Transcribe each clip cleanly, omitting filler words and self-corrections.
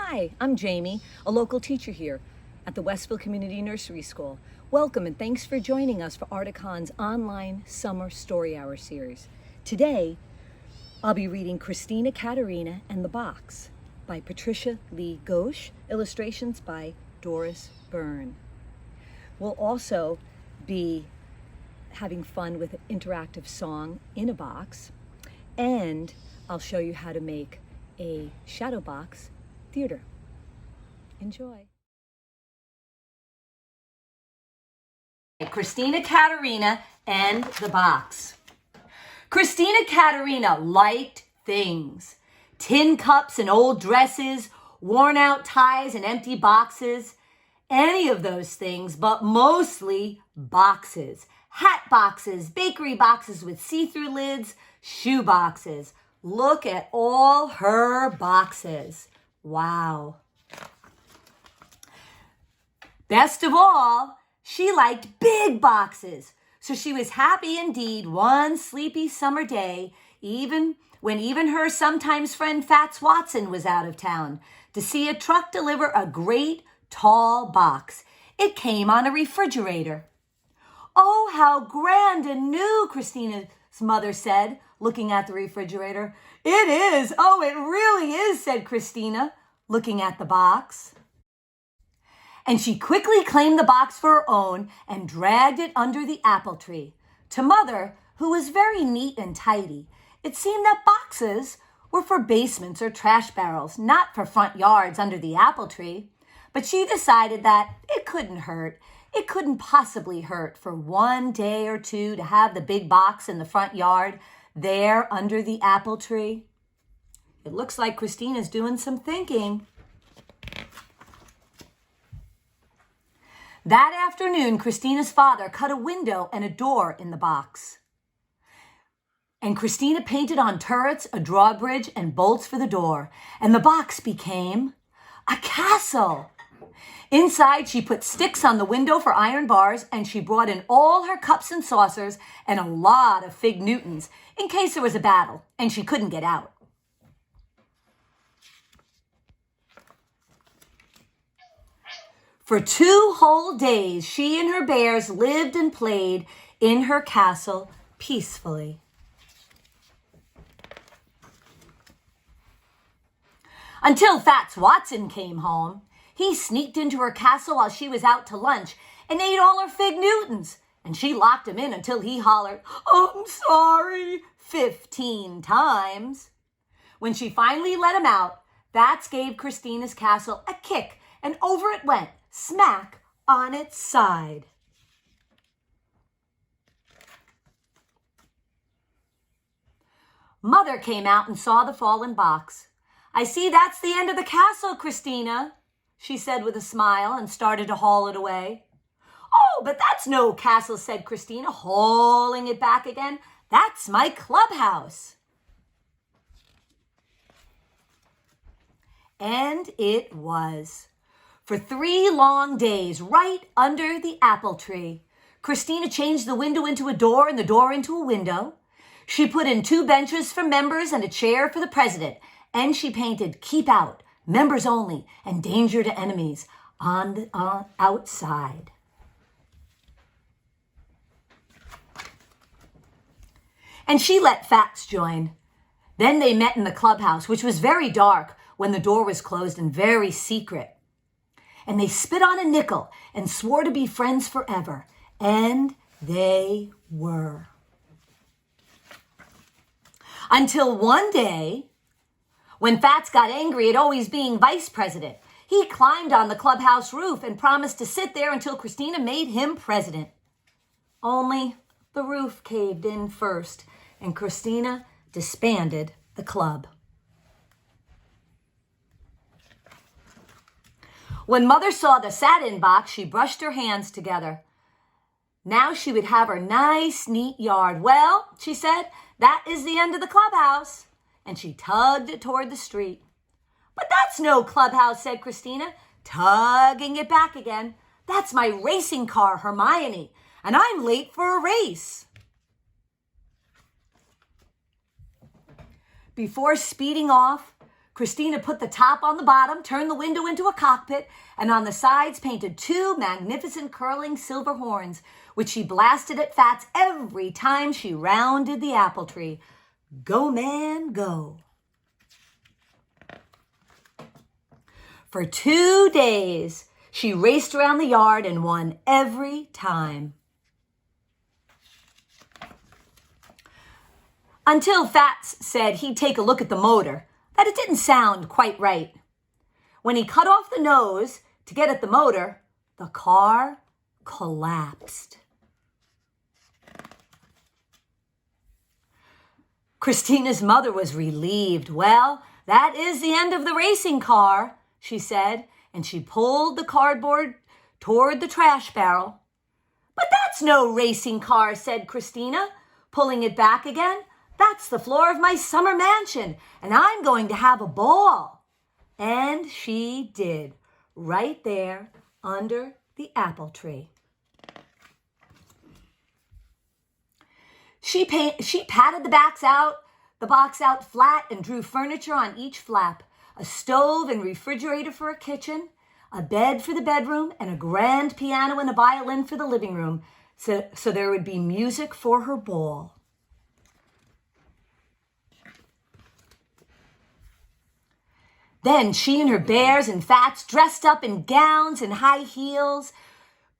Hi, I'm Jamie, a local teacher here at the Westville Community Nursery School. Welcome and thanks for joining us for Articon's online Summer Story Hour series. Today, I'll be reading Christina Katarina and the Box by Patricia Lee Gauch, illustrations by Doris Burn. We'll also be having fun with an interactive song in a box, and I'll show you how to make a shadow box theater. Enjoy. Christina Katarina and the Box. Christina Katarina liked things. Tin cups and old dresses, worn out ties and empty boxes. Any of those things, but mostly boxes. Hat boxes, bakery boxes with see-through lids, shoe boxes. Look at all her boxes. Wow. Best of all, she liked big boxes. So she was happy indeed one sleepy summer day, when even her sometimes friend Fats Watson was out of town, to see a truck deliver a great tall box. It came on a refrigerator. "Oh, how grand and new," Christina's mother said, looking at the refrigerator. "It is. Oh, it really is," said Christina, looking at the box. And she quickly claimed the box for her own and dragged it under the apple tree. To Mother, who was very neat and tidy, it seemed that boxes were for basements or trash barrels, not for front yards under the apple tree. But she decided that it couldn't hurt. It couldn't possibly hurt for one day or two to have the big box in the front yard there under the apple tree. It looks like Christina's doing some thinking. That afternoon, Christina's father cut a window and a door in the box. And Christina painted on turrets, a drawbridge, and bolts for the door. And the box became a castle. Inside, she put sticks on the window for iron bars, and she brought in all her cups and saucers and a lot of fig Newtons in case there was a battle and she couldn't get out. For 2 whole days, she and her bears lived and played in her castle peacefully. Until Fats Watson came home. He sneaked into her castle while she was out to lunch and ate all her fig Newtons. And she locked him in until he hollered, "I'm sorry," 15 times. When she finally let him out, Fats gave Christina's castle a kick and over it went, smack on its side. Mother came out and saw the fallen box. "I see that's the end of the castle, Christina," she said with a smile and started to haul it away. "Oh, but that's no castle," said Christina, hauling it back again. "That's my clubhouse." And it was. For 3 long days, right under the apple tree, Christina changed the window into a door and the door into a window. She put in 2 benches for members and a chair for the president, and she painted "Keep Out," "Members Only," and "Danger to Enemies" on the outside. And she let Fats join. Then they met in the clubhouse, which was very dark when the door was closed and very secret. And they spit on a nickel and swore to be friends forever. And they were. Until one day, when Fats got angry at always being vice president, he climbed on the clubhouse roof and promised to sit there until Christina made him president. Only the roof caved in first, and Christina disbanded the club. When Mother saw the satin box, she brushed her hands together. Now she would have her nice, neat yard. "Well," she said, "that is the end of the clubhouse." And she tugged it toward the street. "But that's no clubhouse," said Christina, tugging it back again. "That's my racing car, Hermione, and I'm late for a race." Before speeding off, Christina put the top on the bottom, turned the window into a cockpit, and on the sides painted 2 magnificent curling silver horns, which she blasted at Fats every time she rounded the apple tree. Go, man, go. For 2 days, she raced around the yard and won every time. Until Fats said he'd take a look at the motor, that it didn't sound quite right. When he cut off the nose to get at the motor, the car collapsed. Christina's mother was relieved. Well, that is the end of the racing car, she said, and she pulled the cardboard toward the trash barrel. But that's no racing car, said Christina, pulling it back again. That's the floor of my summer mansion, and I'm going to have a ball. And she did, right there under the apple tree. She patted the box out flat and drew furniture on each flap, a stove and refrigerator for a kitchen, a bed for the bedroom, and a grand piano and a violin for the living room, so there would be music for her ball. Then she and her bears and Fats dressed up in gowns and high heels,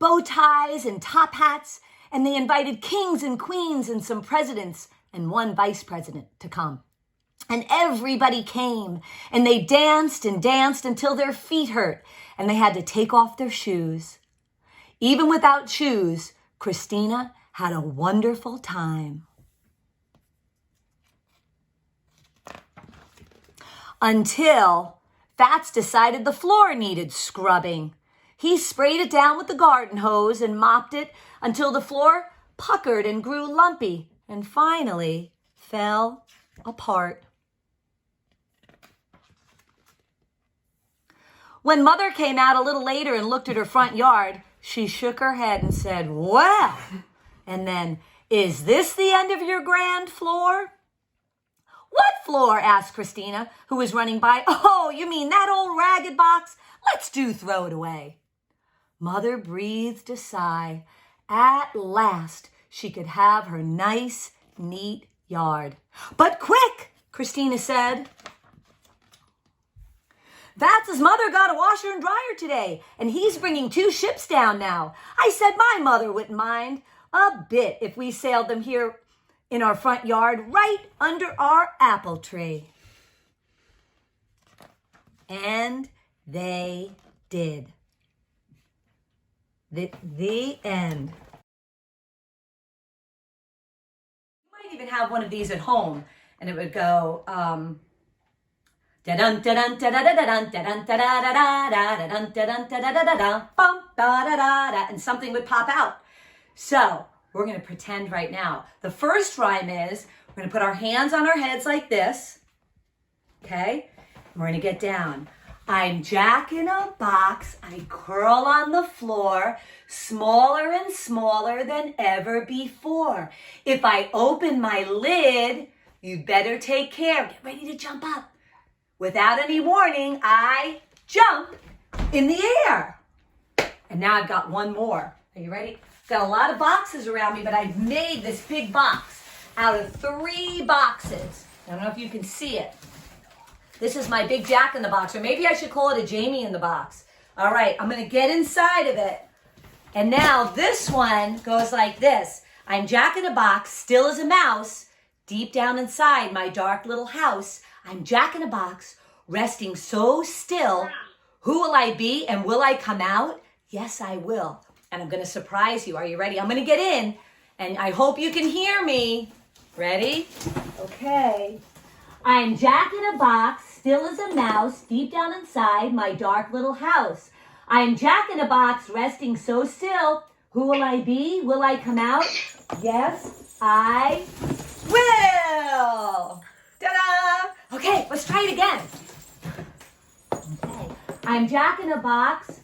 bow ties and top hats, and they invited kings and queens and some presidents and 1 vice president to come. And everybody came, and they danced and danced until their feet hurt, and they had to take off their shoes. Even without shoes, Christina had a wonderful time. Until Fats decided the floor needed scrubbing. He sprayed it down with the garden hose and mopped it until the floor puckered and grew lumpy and finally fell apart. When Mother came out a little later and looked at her front yard, she shook her head and said, well, and then, is this the end of your grand floor? What floor? Asked Christina, who was running by. Oh, you mean that old ragged box? Let's throw it away. Mother breathed a sigh. At last, she could have her nice, neat yard. But quick, Christina said. Fats' mother got a washer and dryer today, and he's bringing 2 ships down now. I said my mother wouldn't mind a bit if we sailed them here in our front yard, right under our apple tree. And they did. The end. You might even have one of these at home, and it would go, da-dun, da-dun, da-da-da-dun, da-dun, da-da-da-da-da, da-dun, da-dun, da-da-da-da-da, bum, da-da-da-da, and something would pop out. So, we're going to pretend right now. The first rhyme is, we're going to put our hands on our heads like this, okay? And we're going to get down. I'm Jack in a box, I curl on the floor, smaller and smaller than ever before. If I open my lid, you better take care. Get ready to jump up. Without any warning, I jump in the air. And now I've got one more. Are you ready? Got a lot of boxes around me, but I've made this big box out of 3 boxes. I don't know if you can see it. This is my big Jack in the Box, or maybe I should call it a Jamie in the Box. All right, I'm going to get inside of it. And now this one goes like this. I'm Jack in a box, still as a mouse, deep down inside my dark little house. I'm Jack in a box, resting so still. Who will I be and will I come out? Yes, I will. And I'm going to surprise you. Are you ready? I'm going to get in, and I hope you can hear me. Ready? Okay. I'm Jack in a box, still as a mouse, deep down inside my dark little house. I'm Jack in a box, resting so still. Who will I be? Will I come out? Yes, I will. Ta-da! Okay, let's try it again. Okay. I'm Jack in a box,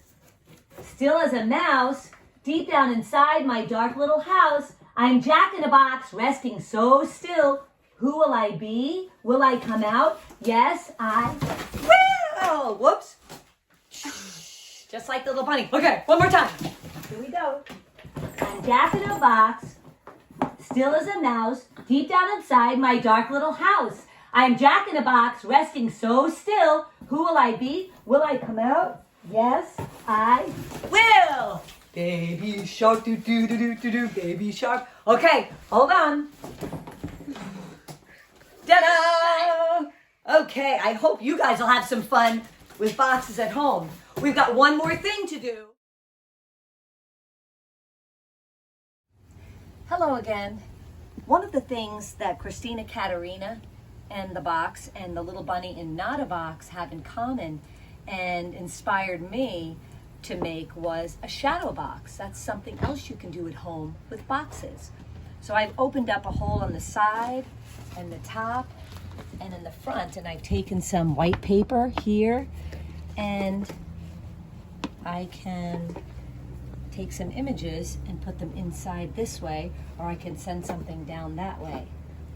still as a mouse, deep down inside my dark little house. I'm Jack in a box, resting so still. Who will I be? Will I come out? Yes, I will. Whoops. Just like the little bunny. Okay, one more time. Here we go. I'm Jack in a box, still as a mouse, deep down inside my dark little house. I am Jack in a box, resting so still. Who will I be? Will I come out? Yes, I will. Baby shark, do do do do do do, baby shark. Okay, hold on. Ta-da! Okay, I hope you guys will have some fun with boxes at home. We've got one more thing to do. Hello again. One of the things that Christina Katarina and the box and the little bunny in Not a Box have in common and inspired me to make was a shadow box. That's something else you can do at home with boxes. So I've opened up a hole on the side and the top and in the front, and I've taken some white paper here, and I can take some images and put them inside this way, or I can send something down that way.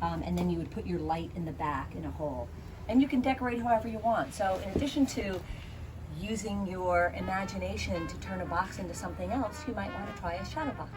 And then you would put your light in the back in a hole. And you can decorate however you want. So in addition to using your imagination to turn a box into something else, you might want to try a shadow box.